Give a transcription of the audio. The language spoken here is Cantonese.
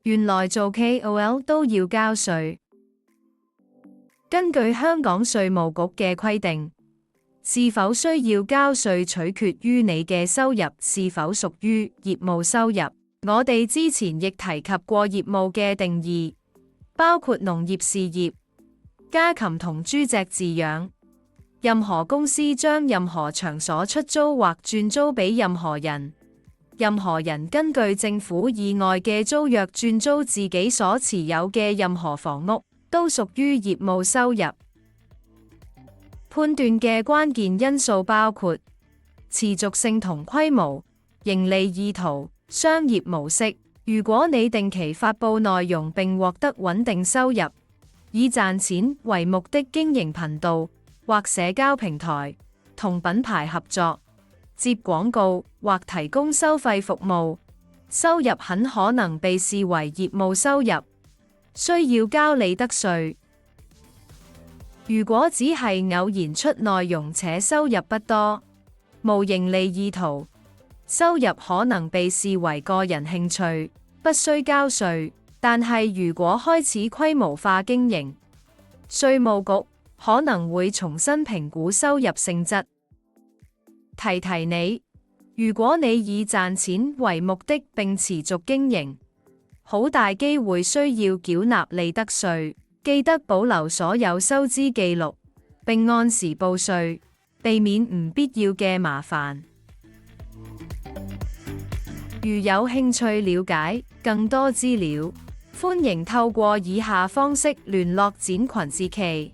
原來做 KOL 都要交稅。根據香港稅務局嘅規定，是否需要交稅取決於你嘅收入是否屬於業務收入。我哋之前亦提及過業務嘅定義，包括農業事業、家禽同豬隻飼養。任何公司將任何場所出租或轉租俾任何人，任何人根據政府以外嘅租約轉租自己所持有嘅任何房屋，都屬於業務收入。判斷嘅關鍵因素包括持續性同規模、盈利意圖、商業模式。如果你定期發佈內容並獲得穩定收入，以賺錢為目的經營頻道或社交平台，同品牌合作、接廣告或提供收費服務，收入很可能被視為業務收入，需要交利得稅。如果只係偶然出內容且收入不多，無盈利意圖，收入可能被視為個人興趣，不需交稅。但係如果開始規模化經營，稅務局可能會重新評估收入性質。提提你，如果你以賺錢為目的並持續經營，好大機會需要繳納利得稅。記得保留所有收支記錄，並按時報稅，避免唔必要嘅麻煩。如有興趣了解更多資料，歡迎透過以下方式聯絡展群志祺。